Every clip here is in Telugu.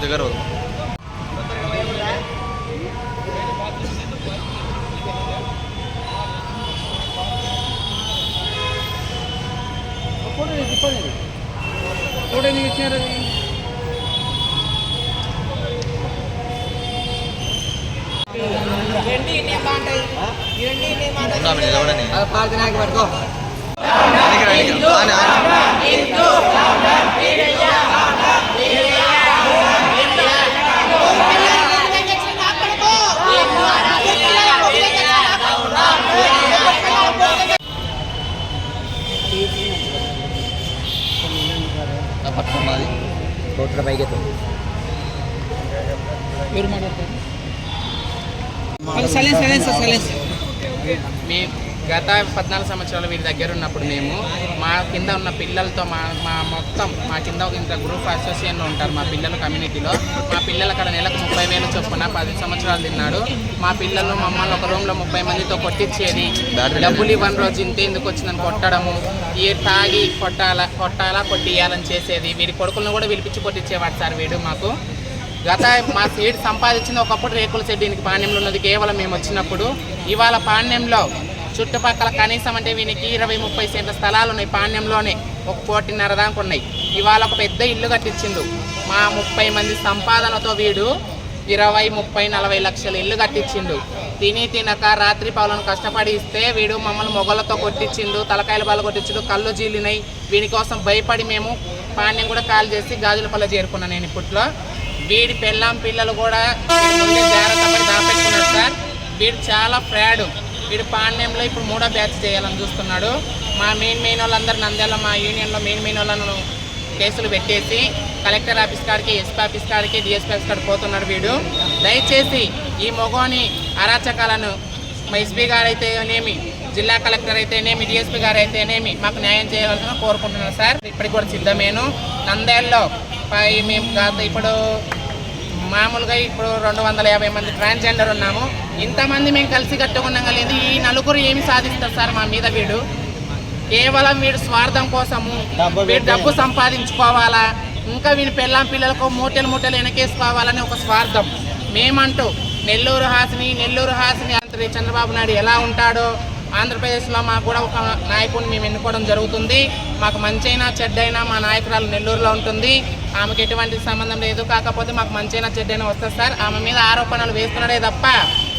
దగ్గర మేము గత 14 సంవత్సరాలు వీరి దగ్గర ఉన్నప్పుడు మేము మా కింద ఉన్న పిల్లలతో మా కింద ఒక ఇంత గ్రూప్ అసోసియేషన్లో ఉంటారు మా పిల్లల కమ్యూనిటీలో. మా పిల్లలు అక్కడ నెలకు 30,000 చొప్పున 10 సంవత్సరాలు తిన్నాడు. మా పిల్లలు మమ్మల్ని ఒక రూమ్లో 30 మందితో కొట్టించేది. డబ్బులు ఇవ్వని రోజు ఎందుకు వచ్చిందని కొట్టడము, ఈ తాగి కొట్టాలా కొట్టియాలని చేసేది. వీడి కొడుకులను కూడా పిలిపించి కొట్టించేవాడు సార్ వీడు మాకు. గత మా సీడ్ సంపాదించింది ఒకప్పుడు రేకుల షెడ్ దీనికి పాణ్యంలో ఉన్నది కేవలం మేము వచ్చినప్పుడు. ఇవాళ పాణ్యంలో చుట్టుపక్కల కనీసం అంటే వీనికి 20-30 సెంట్ల స్థలాలు ఉన్నాయి. పాణ్యంలోనే 1.5 కోటి దాకా ఉన్నాయి. ఇవాళ ఒక పెద్ద ఇల్లు కట్టించిండు. మా 30 మంది సంపాదనతో వీడు 20-30-40 లక్షల ఇల్లు కట్టించిండు. తినక రాత్రి పౌలను కష్టపడి ఇస్తే వీడు మమ్మల్ని మొగలతో కొట్టించిండు, తలకాయల బాలు కొట్టించిండు, కళ్ళు జీలినాయి. వీడి కోసం భయపడి మేము పాణ్యం కూడా కాల్ చేసి గాజులపల్ల చేరుకున్నాను నేను ఇప్పట్లో. వీడి పిల్లలు కూడా ముందే జాగ్రత్త పడి దాపెట్టుకున్నాడు సార్. వీడు చాలా ఫ్రాడ్. వీడు పాణ్యంలో ఇప్పుడు 3వ బ్యాచ్ చేయాలని చూస్తున్నాడు. మా మెయిన్ వాళ్ళందరూ నంద్యాల మా యూనియన్లో మెయిన్ వాళ్ళను కేసులు పెట్టేసి కలెక్టర్ ఆఫీస్ కాడికి, ఎస్పీ ఆఫీస్ కాడికి, డిఎస్పీ ఆఫీస్ కాడికి పోతున్నాడు వీడు. దయచేసి ఈ మొగోని అరాచకాలను మా ఎస్పీ గారు అయితేనేమి, జిల్లా కలెక్టర్ అయితేనేమి, డిఎస్పీ గారు అయితేనేమి మాకు న్యాయం చేయాలని కోరుకుంటున్నాను సార్. ఇప్పటికి కూడా సిద్ధమేను. నంద్యాలలో మేము ఇప్పుడు మామూలుగా ఇప్పుడు 250 మంది ట్రాన్స్జెండర్ ఉన్నాము. ఇంతమంది మేము కలిసి కట్టుకున్నాం కలిగింది. ఈ నలుగురు ఏమి సాధిస్తారు సార్ మా మీద? వీడు కేవలం వీడు స్వార్థం కోసము వీడు డబ్బు సంపాదించుకోవాలా, ఇంకా వీడి పిల్లలకు మూటలు వెనకేసుకోవాలని ఒక స్వార్థం. మేమంటూ నెల్లూరు హాసిని అంతటి చంద్రబాబు నాయుడు ఎలా ఉంటాడో ఆంధ్రప్రదేశ్లో మాకు కూడా ఒక నాయకుడిని మేము ఎన్నుకోవడం జరుగుతుంది. మాకు మంచైనా చెడ్డైనా మా నాయకురాలు నెల్లూరులో ఉంటుంది. ఆమెకు ఎటువంటి సంబంధం లేదు. కాకపోతే మాకు మంచైనా చెడ్డైనా వస్తుంది సార్. ఆమె మీద ఆరోపణలు వేస్తున్నాడే తప్ప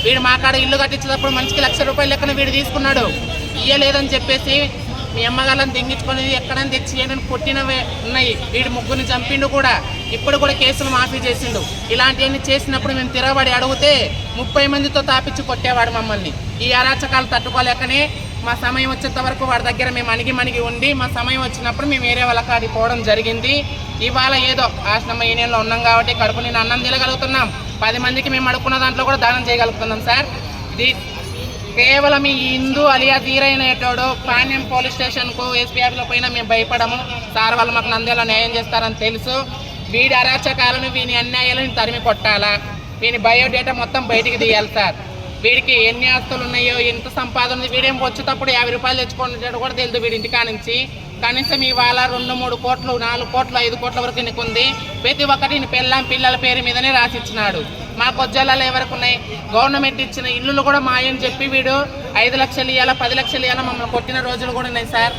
వీడు మా కాడ ఇల్లు కట్టించేటప్పుడు మనిషికి ₹1,00,000 లెక్కన వీడు తీసుకున్నాడు. ఇయ్యలేదని చెప్పేసి మీ అమ్మగాళ్ళని తెంగించుకొని ఎక్కడని తెచ్చి ఏదైనా కొట్టినవే ఉన్నాయి. వీడు ముగ్గురిని చంపిండు కూడా. ఇప్పుడు కూడా కేసులు మాఫీ చేసిండు. ఇలాంటివన్నీ చేసినప్పుడు మేము తిరగబడి అడిగితే 30 మందితో తాపించి కొట్టేవాడు మమ్మల్ని. ఈ అరాచకాలు తట్టుకోలేకనే మా సమయం వచ్చేంత వరకు వాడి దగ్గర మేము అణిగి ఉండి మా సమయం వచ్చినప్పుడు మేము వేరే వాళ్ళ కాడికి పోవడం జరిగింది. ఇవాళ ఏదో ఆశ్రమ యూనియన్లో ఉన్నాం కాబట్టి కడుపు నేను అన్నం తినగలుగుతున్నాం. 10 మందికి మేము అడుక్కున్న దాంట్లో కూడా దానం చేయగలుగుతున్నాం సార్. ఇది కేవలం ఈ హిందూ అలియా తీరైనటోడు పాణ్యం పోలీస్ స్టేషన్కు ఎస్పీ ఆఫీస్లో పోయినా మేము భయపడము సార్. వాళ్ళు మాకు నంద్యాలలో న్యాయం చేస్తారని తెలుసు. వీడి అరాచకాలను వీని అన్యాయాలను తరిమి కొట్టాలా. వీని బయోడేటా మొత్తం బయటికి తీయాలి సార్. వీడికి ఎన్ని ఆస్తులు ఉన్నాయో, ఎంత సంపాదన ఉంది, వీడేం వచ్చేటప్పుడు ₹50 తెచ్చుకునేటట్టు కూడా తెలియదు వీడి ఇంటికా నుంచి. కనీసం ఇవాళ 2-3 కోట్లు, 4 కోట్లు, 5 కోట్ల వరకు ఎన్నుకుంది. ప్రతి ఒక్కటి పిల్లల పేరు మీదనే రాసిచ్చినాడు. మా కొజ్జాలలో ఎవరికి ఉన్నాయి? గవర్నమెంట్ ఇచ్చిన ఇల్లులు కూడా మాయని చెప్పి వీడు 5 లక్షలు ఇవ్వాలా, 10 లక్షలు ఇవ్వాలా మమ్మల్ని కొట్టిన రోజులు కూడా ఉన్నాయి సార్.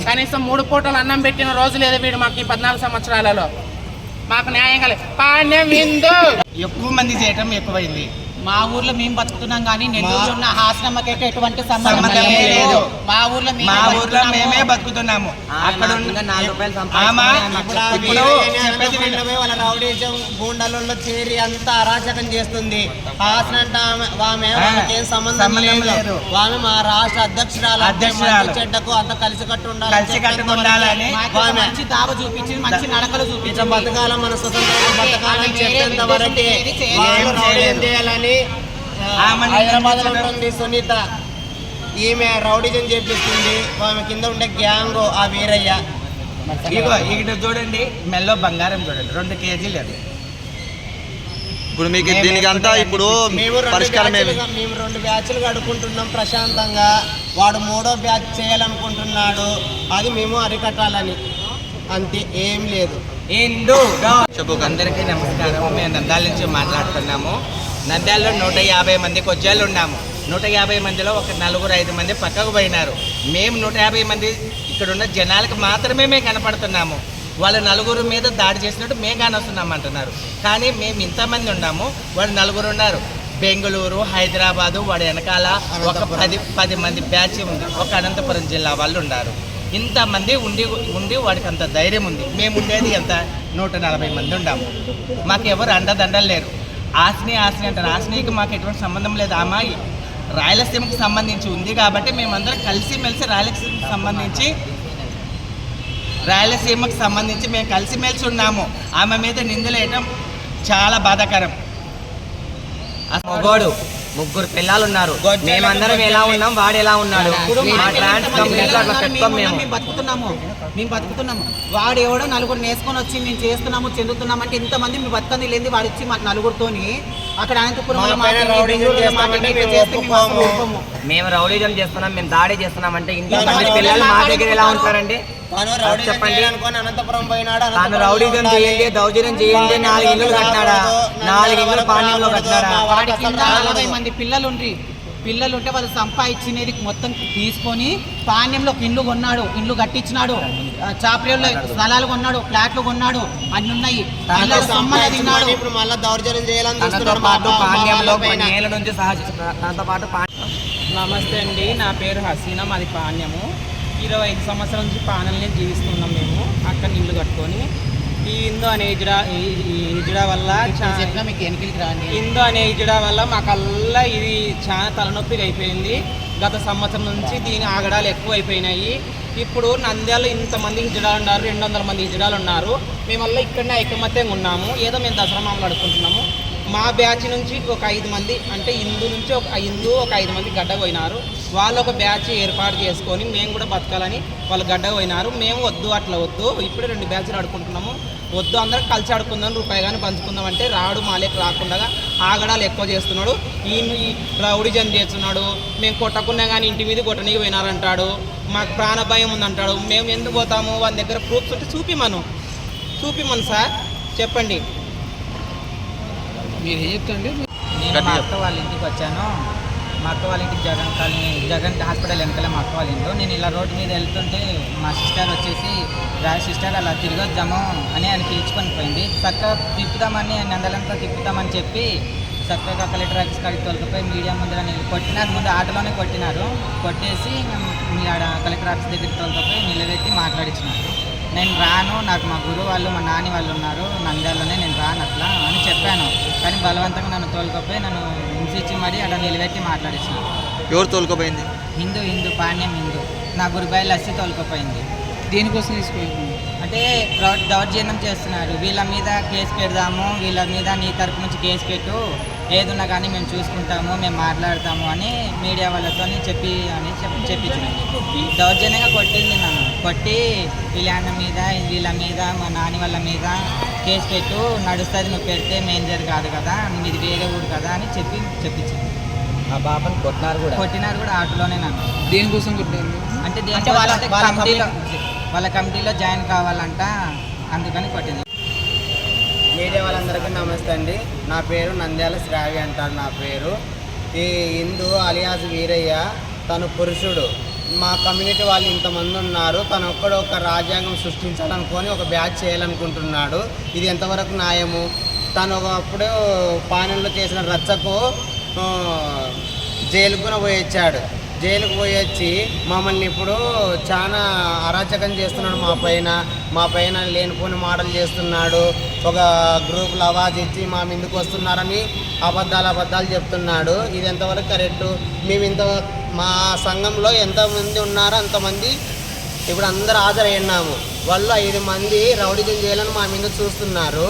కనీసం 3 పూటలు అన్నం పెట్టిన రోజు లేదు వీడు మాకు ఈ 14 సంవత్సరాలలో. మాకు న్యాయం కాలేదు. పాణ్యం విందు ఎక్కువ మంది చేయటం ఎక్కువైంది. మా ఊర్లో మేము బతుకుతున్నాం కానీ నెల్లూరులో ఉన్న ఆశ్రమకైతే ఎటువంటి సంబంధం లేదు. మా ఊర్లో మేమే బతుకుతున్నాము. అక్కడ వాళ్ళ రౌడీజం గూండాలలో చేరి అంతా అరాచకం చేస్తుంది. హాసన అంటే ఆమెకి ఏం సంబంధం లేదు. ఆమె మా రాష్ట్ర అధ్యక్షురాలు చెడ్డకు అంత కలిసికట్టు ఉండాలని మంచి దావ చూపించి మంచి నడకలు చూపించి బతకాల మన స్వతంత్రంగా బతకాలని చెప్పేంత వరకు రౌడీజం చేయాలని హైదరాబాద్ లో ఉంటుంది సునీత. ఈమె రౌడీజం చేపిస్తుంది. ఆమె కింద ఉండే గ్యాంగ్ ఆ వీరయ్య. ఇక్కడ చూడండి, మెల్లో బంగారం చూడండి, 2 కేజీలు అది. ఇప్పుడు మీకు దీనికి అంతా ఇప్పుడు మేము 2 బ్యాచ్లు అడుక్కుంటున్నాం ప్రశాంతంగా. వాడు 3వ బ్యాచ్ చేయాలనుకుంటున్నాడు. అది మేము అరికట్టాలని, అంతే, ఏం లేదు. హిందూ చెప్పు. అందరికీ నమస్కారం. మేము నంద్యాల నుంచి మాట్లాడుతున్నాము. నంద్యాలలో 150 మంది కొజ్జాలు ఉన్నాము. 150 మందిలో ఒక 4-5 మంది పక్కకు పోయినారు. మేము 150 మంది ఇక్కడున్న జనాలకు మాత్రమే మేము కనపడుతున్నాము. వాళ్ళ 4 మీద దాడి చేసినట్టు మేము కానొస్తున్నాం అంటున్నారు. కానీ మేము ఇంతమంది ఉన్నాము, వాళ్ళు 4 ఉన్నారు. బెంగళూరు, హైదరాబాదు, వాడి వెనకాల ఒక 10 మంది బ్యాచ్ ఉంది. ఒక అనంతపురం జిల్లా వాళ్ళు ఉన్నారు. ఇంతమంది ఉండి వాడికి అంత ధైర్యం ఉంది. మేము ఉండేది ఎంత 140 మంది ఉన్నాము. మాకు ఎవరు అండదండలు లేరు. ఆస్ని అంటారు. ఆస్నికి మాకు ఎటువంటి సంబంధం లేదు. అమ్మాయి రాయలసీమకు సంబంధించి ఉంది కాబట్టి మేమందరం కలిసిమెలిసి రాయలసీమకు సంబంధించి మేము కలిసిమెలిసి ఉన్నాము. ఆమె మీద నిందలేయటం చాలా బాధాకరం. మగోడు 3 పిల్లలు ఉన్నారు. మేమందరం ఎలా ఉన్నాం, వాడు ఎలా ఉన్నాడు. మా ట్రాన్స్ కంపెనీలో అట్లా పెట్టుకోం. మేము బతుకుతున్నాము. వాడు ఎవడో 4 వేసుకొని వచ్చి మేము చేస్తున్నాము చెందుతున్నాము అంటే ఇంతమంది మేము బతకంది లేని వాడు వచ్చి మాకు 4తోని అక్కడ అనంతపురం మేము రౌడీజం చేస్తున్నాం, మేము దాడి చేస్తున్నాం అంటే ఇంతమంది పిల్లలు మా దగ్గర ఎలా ఉంటారండి? చెప్పండి. తాను రౌడీజం చేయండి, దౌర్జన్యం చేయండి, 4 ఇళ్ళు కట్టినాడా? 4 ఇళ్ళు పాణ్యంలో కట్టినాడా? వాడి కింద 40 మంది పిల్లలు ఉంటే వాళ్ళు సంపాదించినది మొత్తం తీసుకొని పాణ్యంలో ఇల్లు కొన్నాడు, ఇల్లు కట్టించినాడు, చాపరేళ్ళలో స్థలాలు కొన్నాడు, ఫ్లాట్లు కొన్నాడు, అన్ని ఉన్నాయి. ఇప్పుడు మళ్ళీ దౌర్జన్యం చేయాలని పాణ్యంలో కొన్ని ఏళ్ళ నుంచి దాంతో పాటు నమస్తే అండి, నా పేరు హసీనా, మాది పాణ్యము. 25 సంవత్సరాల నుంచి పాణ్యంలో జీవిస్తున్నాం మేము. అక్కడ ఇల్లు కట్టుకొని ఈ హిందూ అనే హిజడా వల్ల మాకల్లా ఇది చాలా తలనొప్పిగా అయిపోయింది. గత సంవత్సరం నుంచి దీని ఆగడాలు ఎక్కువ అయిపోయినాయి. ఇప్పుడు నంద్యాలలో ఇంతమంది హిజడాలు ఉన్నారు, 200 మంది హిజడాలు ఉన్నారు. మేమల్లా ఇక్కడనే ఐకమత్యంగా ఉన్నాము. ఏదో మేము దసరా మామూలు ఆడుకుంటున్నాము. మా బ్యాచ్ నుంచి ఒక 5 మంది అంటే హిందూ నుంచి ఒక 5 మంది గడ్డ పోయినారు. వాళ్ళు ఒక బ్యాచ్ ఏర్పాటు చేసుకొని మేము కూడా బతకాలని వాళ్ళు గడ్డ పోయినారు. మేము వద్దు, అట్లా వద్దు, ఇప్పుడే 2 బ్యాచ్లు ఆడుకుంటున్నాము, వద్దు అందరం కలిసి ఆడుకుందాం, రూపాయి కానీ పంచుకుందాం అంటే రాడు, మాలేకి రాకుండా ఆగడాలు ఎక్కువ చేస్తున్నాడు. ఈ రౌడీజం చేస్తున్నాడు. మేము కొట్టకుండా కానీ ఇంటి మీద కొట్టనీకి పోయినారంటాడు. మాకు ప్రాణ భయం ఉందంటాడు. మేము ఎందుకు పోతాము? వాళ్ళ దగ్గర ప్రూఫ్స్ ఉంటే చూపిమను సార్, చెప్పండి. మీరు ఏం చెప్తండి? నేను మా అక్క వాళ్ళ ఇంటికి వచ్చాను. మా అక్క వాళ్ళ ఇంటికి జగన్ హాస్పిటల్ వెనకాల మా అక్క వాళ్ళ ఇంట్లో. నేను ఇలా రోడ్డు మీద వెళ్తుంటే మా సిస్టర్ వచ్చేసి సిస్టర్ అలా తిరగొద్దాము అని ఆయన పిలుచుకొని పోయింది. చక్కగా తిప్పుతామని నందలంతా తిప్పుతామని చెప్పి చక్కగా కలెక్టర్ ఆఫీస్ కాడికి తోలుకుపోయి మీడియా ముందర కొట్టినారు. ముందు ఆటోలోనే కొట్టేసి మీ ఆడ కలెక్టర్ ఆఫీస్ దగ్గరికి తోలుకుపోయి నిలబెట్టి మాట్లాడించినారు. నేను రాను, నాకు మా గురువు వాళ్ళు మా నాని వాళ్ళు ఉన్నారు నంద్యాలలోనే, నేను రాను అట్లా అని చెప్పాను. కానీ బలవంతంగా నన్ను తోలుకపోయి నన్ను హింసించి మరీ అలా నిలబెట్టి మాట్లాడించినారు. ఎవరు తోలుకుపోయింది? హిందూ పాణ్యం హిందూ నా గురుబాయి లస్సి తోలుకుపోయింది. దేనికోసం తీసుకుపోయింది అంటే దౌర్జన్యం చేస్తున్నారు. వీళ్ళ మీద కేసు పెడదాము, వీళ్ళ మీద నీ తరపు నుంచి కేసు పెట్టు, ఏదున్నా కానీ మేము చూసుకుంటాము, మేము మాట్లాడతాము అని మీడియా వాళ్ళతో చెప్పించినాను. దౌర్జన్యంగా కొట్టింది నన్ను. కొట్టి వీళ్ళ మీద మా నాని వాళ్ళ మీద కేసు పెట్టు, నడుస్తుంది, నువ్వు పెడితే మేనేజర్ కాదు కదా, మీది వేరే ఊరు కదా అని చెప్పించింది. ఆ బాబాని కొట్టినారు కూడా ఆటోలోనే నన్ను. దేనికోసం కొట్టారు? అంటే వాళ్ళ కమిటీలో జాయిన్ కావాలంట, అందుకని కొట్టింది. మీడియా వాళ్ళందరికీ నమస్తే అండి. నా పేరు నంద్యాల శ్రావి అంటారు నా పేరు. ఈ హిందూ అలియాస్ వీరయ్య తను పురుషుడు. మా కమ్యూనిటీ వాళ్ళు ఇంతమంది ఉన్నారు. తను ఒక్కడు ఒక రాజ్యాంగం సృష్టించాలనుకొని ఒక బ్యాచ్ చేయాలనుకుంటున్నాడు. ఇది ఎంతవరకు న్యాయము? తను అప్పుడు పానెల్లో చేసిన రచ్చకు జైలుకు పోయి వచ్చి మమ్మల్ని ఇప్పుడు చాలా అరాచకం చేస్తున్నాడు. మా పైన లేనిపోని మాటలు చేస్తున్నాడు. ఒక గ్రూప్లో ఆవాజ్ ఇచ్చి మా మీదకి వస్తున్నారని అబద్ధాలు చెప్తున్నాడు. ఇది ఎంతవరకు కరెక్టు? మా సంఘంలో ఎంతమంది ఉన్నారో అంతమంది ఇప్పుడు అందరు హాజరయ్యాము. వాళ్ళు 5 మంది రౌడీజం చేయాలని మా మీద చూస్తున్నారు.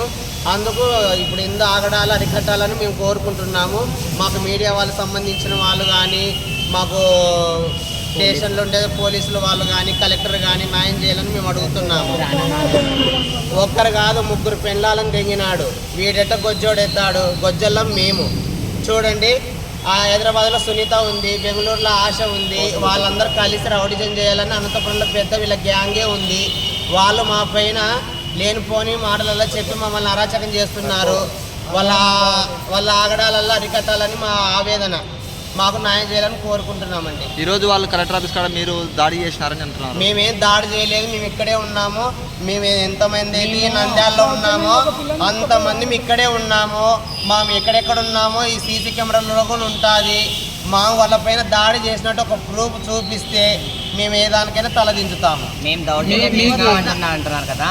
అందుకు ఇప్పుడు ఇంత ఆగడాలు అరికట్టాలని మేము కోరుకుంటున్నాము. మాకు మీడియా వాళ్ళకి సంబంధించిన వాళ్ళు కానీ, మాకు స్టేషన్లో ఉండే పోలీసులు వాళ్ళు కానీ, కలెక్టర్ కానీ న్యాయం చేయాలని మేము అడుగుతున్నాము. ఒక్కరు కాదు 3 పెళ్ళాలను తెంగినాడు. వీడెట్ట గొజ్జోడెత్తాడు, గొజ్జల్లం మేము. చూడండి, హైదరాబాద్లో సునీత ఉంది, బెంగళూరులో ఆశ ఉంది. వాళ్ళందరూ కలిసి రౌడీజం చేయాలని అనంతపురంలో పెద్ద వీళ్ళ గ్యాంగే ఉంది. వాళ్ళు మా పైన లేనిపోని మాటలలో చెప్పి మమ్మల్ని అరాచకం చేస్తున్నారు. వాళ్ళ ఆగడాలల్లో అరికట్టాలని మా ఆవేదన. మాకు న్యాయం చేయాలని కోరుకుంటున్నామండి. ఈరోజు వాళ్ళు కలెక్టర్ ఆఫీస్ కాడ మీరు దాడి చేసినారని అంటున్నారు. మేమేం దాడి చేయలేదు, మేము ఇక్కడే ఉన్నాము. మేము ఎంతమంది అయితే నంద్యాలలో ఉన్నామో అంతమంది మేము ఇక్కడే ఉన్నాము. మేము ఎక్కడెక్కడ ఉన్నామో ఈ సీసీ కెమెరాలో కూడా ఉంటుంది. మా వాళ్ళపైన దాడి చేసినట్టు ఒక ప్రూఫ్ చూపిస్తే మేము ఏ దానికైనా తలదించుతాము. మేము దౌర్జన్యం చేసినాం అంటున్నారు కదా.